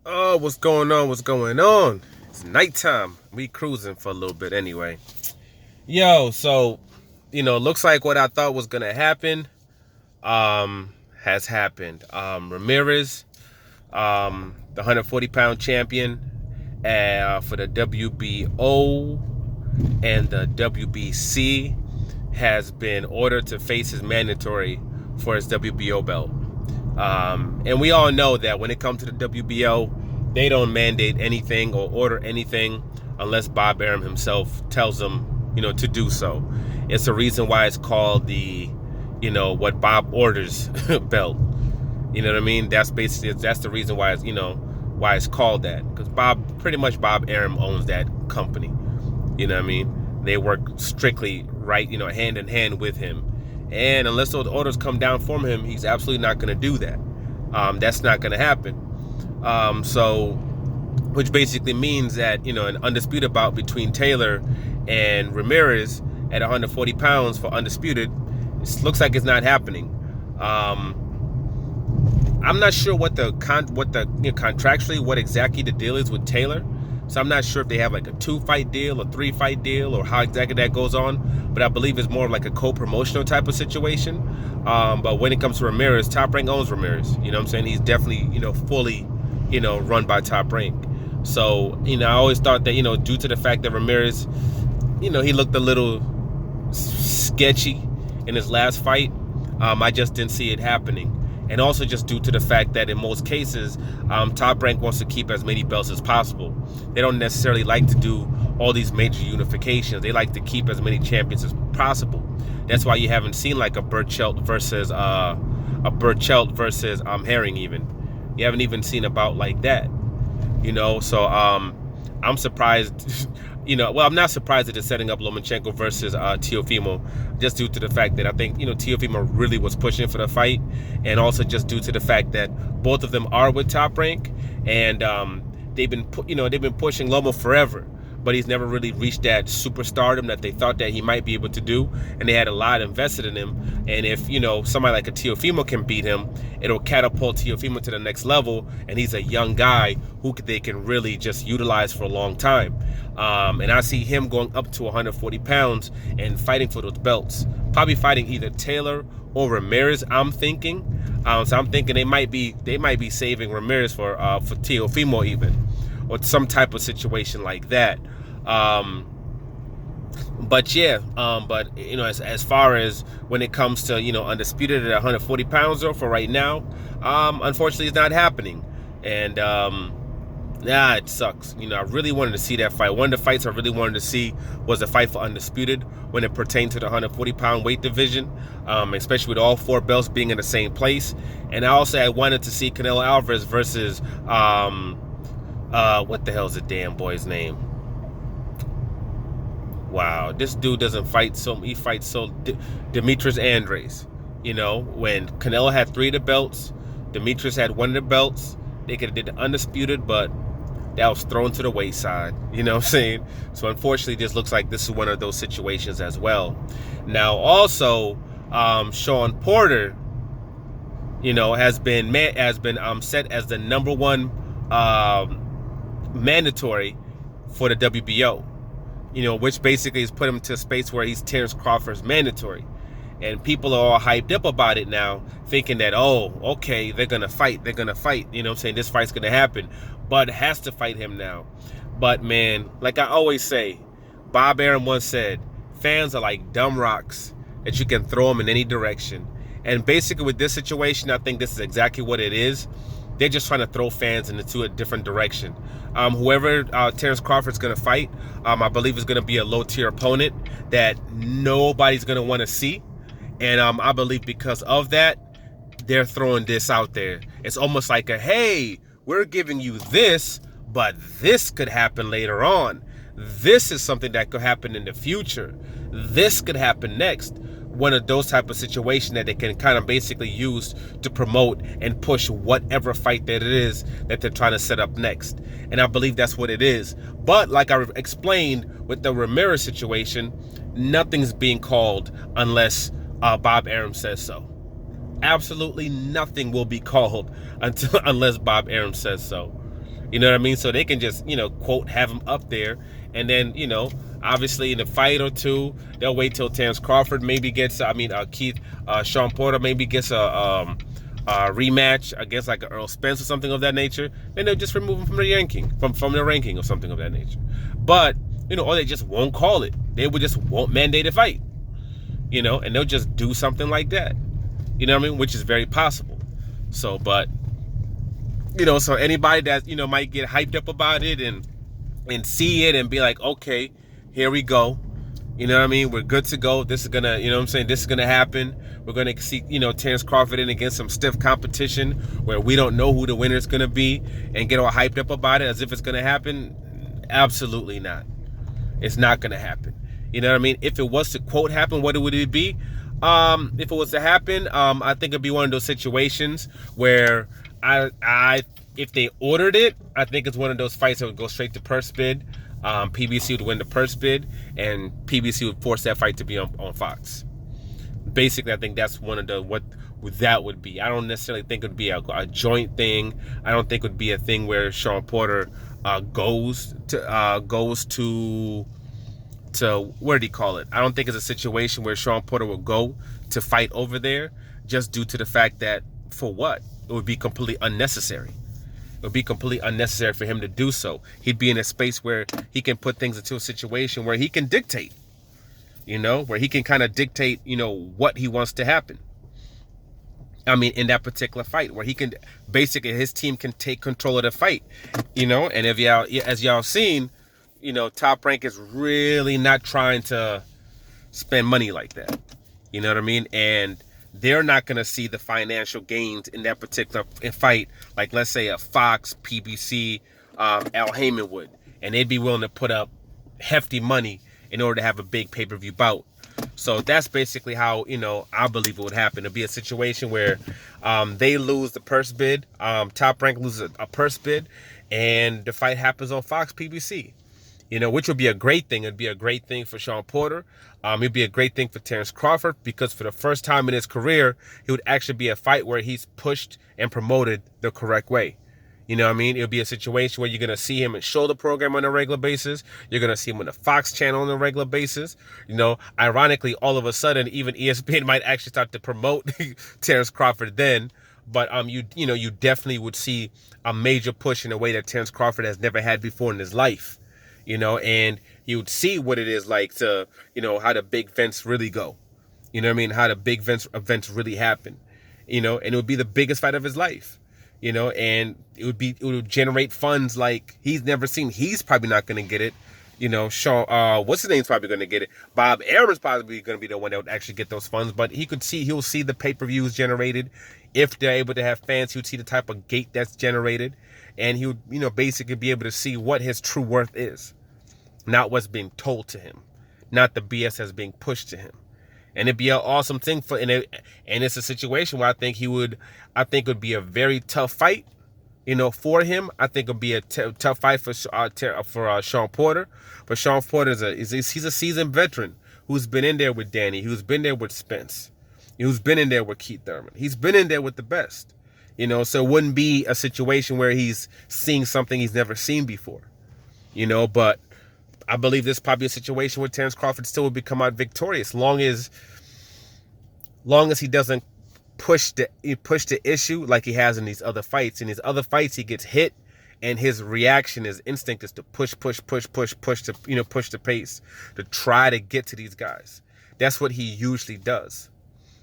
Oh, what's going on? What's going on? It's nighttime. We cruising for a little bit anyway. Yo, so looks like what I thought was gonna happen, has happened. Ramirez, the 140-pound champion, for the WBO and the WBC, has been ordered to face his mandatory for his WBO belt. And we all know that when it comes to the WBO, they don't mandate anything or order anything unless Bob Arum himself tells them, to do so. It's the reason why it's called the, what Bob orders belt. You know what I mean? That's the reason why why it's called that, because Bob Arum owns that company. You know what I mean? They work strictly right, hand in hand with him. And unless those orders come down from him, he's absolutely not going to do that. That's not going to happen. Which basically means that, an undisputed bout between Taylor and Ramirez at 140 pounds for undisputed, it looks like it's not happening. I'm not sure contractually what exactly the deal is with Taylor. So I'm not sure if they have like a 2-fight deal or 3-fight deal or how exactly that goes on. But I believe it's more of like a co-promotional type of situation. But when it comes to Ramirez, Top Rank owns Ramirez. You know what I'm saying? He's definitely, fully, run by Top Rank. So, I always thought that, due to the fact that Ramirez, he looked a little sketchy in his last fight, I just didn't see it happening. And also just due to the fact that in most cases, Top Rank wants to keep as many belts as possible. They don't necessarily like to do all these major unifications. They like to keep as many champions as possible. That's why you haven't seen like a Burchelt versus Herring even. You haven't even seen a bout like that. So I'm surprised. I'm not surprised that it's setting up Lomachenko versus Teofimo, just due to the fact that I think, Teofimo really was pushing for the fight, and also just due to the fact that both of them are with Top Rank, and they've been pushing Lomo forever, but he's never really reached that superstardom that they thought that he might be able to do, and they had a lot invested in him. And if somebody like a Teofimo can beat him, it'll catapult Teofimo to the next level, and he's a young guy who they can really just utilize for a long time. And I see him going up to 140 pounds and fighting for those belts, probably fighting either Taylor or Ramirez, I'm thinking. So I'm thinking they might be saving Ramirez for Teofimo even, or some type of situation like that. But yeah, as far as when it comes to undisputed at 140 pounds though, for right now, unfortunately it's not happening. And it sucks. I really wanted to see that fight. One of the fights I really wanted to see was the fight for undisputed when it pertained to the 140-pound weight division, especially with all 4 belts being in the same place. And I wanted to see Canelo Alvarez versus what the hell's the damn boy's name? Wow, this dude doesn't fight he fights Demetrius Andres. When Canelo had 3 of the belts, Demetrius had 1 of the belts. They could have did the undisputed, but that was thrown to the wayside. You know what I'm saying? So unfortunately, this looks like this is one of those situations as well. Now, also, Sean Porter, has been set as the number 1 mandatory for the WBO. Which basically has put him to a space where he's Terence Crawford's mandatory. And people are all hyped up about it now, thinking that, oh, okay, they're going to fight. You know what I'm saying? This fight's going to happen. Bud has to fight him now. But, man, like I always say, Bob Arum once said, fans are like dumb rocks that you can throw them in any direction. And basically with this situation, I think this is exactly what it is. They're just trying to throw fans into a different direction. Whoever Terence Crawford's going to fight, I believe is going to be a low-tier opponent that nobody's going to want to see. And I believe because of that, they're throwing this out there. It's almost like hey, we're giving you this, but this could happen later on. This is something that could happen in the future. This could happen next. One of those type of situations that they can kind of basically use to promote and push whatever fight that it is that they're trying to set up next. And I believe that's what it is. But like I explained with the Ramirez situation, nothing's being called unless Bob Arum says so. Absolutely nothing will be called unless Bob Arum says so. You know what I mean? So they can just, quote, have him up there. And then, obviously in a fight or two, they'll wait till Terrence Crawford maybe gets, Sean Porter maybe gets a rematch against like a Earl Spence or something of that nature. Then they'll just remove him from the ranking or something of that nature. But, or they just won't call it. They would just won't mandate a fight, and they'll just do something like that. You know what I mean? Which is very possible. So, but, so anybody that, might get hyped up about it and see it and be like, okay, here we go. You know what I mean? We're good to go. This is going to, this is going to happen. We're going to see, Terrence Crawford in against some stiff competition where we don't know who the winner is going to be and get all hyped up about it as if it's going to happen. Absolutely not. It's not going to happen. You know what I mean? If it was to, quote, happen, what would it be? If it was to happen, I think it'd be one of those situations where if they ordered it, I think it's one of those fights that would go straight to purse bid. PBC would win the purse bid, and PBC would force that fight to be on Fox. Basically, I think that's one of what that would be. I don't necessarily think it would be a joint thing. I don't think it would be a thing where Sean Porter goes to where do you call it? I don't think it's a situation where Sean Porter will go to fight over there just due to the fact that, for what? It would be completely unnecessary. It would be completely unnecessary for him to do so. He'd be in a space where he can put things into a situation where he can dictate, where he can kind of dictate, what he wants to happen. I mean, in that particular fight, where he can basically, his team can take control of the fight, and if as y'all seen, Top Rank is really not trying to spend money like that. You know what I mean? And they're not going to see the financial gains in that particular fight, like let's say a Fox, PBC, Al Heyman would. And they'd be willing to put up hefty money in order to have a big pay-per-view bout. So that's basically how, I believe it would happen. It'd be a situation where they lose the purse bid, Top Rank loses a purse bid, and the fight happens on Fox, PBC. Which would be a great thing. It'd be a great thing for Sean Porter. It'd be a great thing for Terrence Crawford, because for the first time in his career, it would actually be a fight where he's pushed and promoted the correct way. You know what I mean? It'll be a situation where you're going to see him in Shoulder Program on a regular basis. You're going to see him on the Fox channel on a regular basis. Ironically, all of a sudden, even ESPN might actually start to promote Terrence Crawford then. But you definitely would see a major push in a way that Terrence Crawford has never had before in his life. And you would see what it is like to, how the big events really go. You know what I mean? How the big events really happen. And it would be the biggest fight of his life. And it would generate funds like he's never seen. He's probably not going to get it. Sean, what's his name's probably going to get it. Bob Arum's probably going to be the one that would actually get those funds. But he'll see the pay-per-views generated. If they're able to have fans, he would see the type of gate that's generated. And he would, basically be able to see what his true worth is. Not what's being told to him. Not the BS that's being pushed to him. And it'd be an awesome thing and it's a situation where I think it would be a very tough fight, for him. I think it would be a tough fight for Sean Porter. But Sean Porter he's a seasoned veteran who's been in there with Danny, who's been there with Spence, who's been in there with Keith Thurman. He's been in there with the best, so it wouldn't be a situation where he's seeing something he's never seen before, but I believe this is probably a situation where Terrence Crawford still would come out victorious, long as he doesn't push the issue like he has in these other fights. In these other fights, he gets hit, and his reaction, his instinct is to push to push the pace to try to get to these guys. That's what he usually does.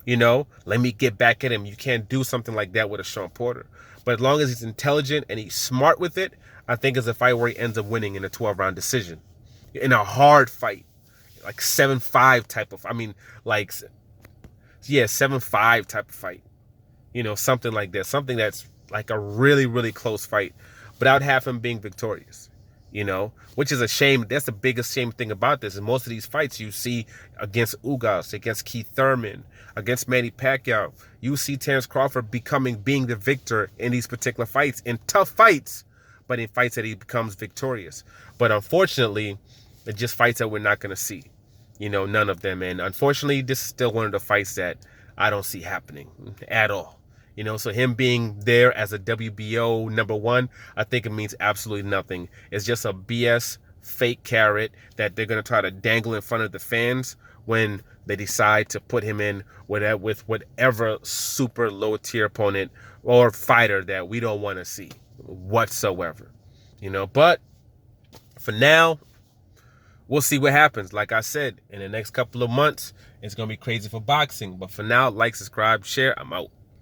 Let me get back at him. You can't do something like that with a Sean Porter. But as long as he's intelligent and he's smart with it, I think it's a fight where he ends up winning in a 12-round decision. In a hard fight, like 7-5 type of, 7-5 type of fight. Something like that. Something that's like a really, really close fight. But I would have him being victorious. Which is a shame. That's the biggest shame thing about this. And most of these fights you see against Ugas, against Keith Thurman, against Manny Pacquiao, you see Terrence Crawford being the victor in these particular fights, in tough fights, but in fights that he becomes victorious. But unfortunately, it's just fights that we're not going to see. None of them. And unfortunately, this is still one of the fights that I don't see happening at all. You know, so him being there as a WBO #1, I think it means absolutely nothing. It's just a BS fake carrot that they're going to try to dangle in front of the fans when they decide to put him in with whatever super low tier opponent or fighter that we don't want to see whatsoever. You know, but for now, we'll see what happens. Like I said, in the next couple of months, it's going to be crazy for boxing. But for now, like, subscribe, share. I'm out.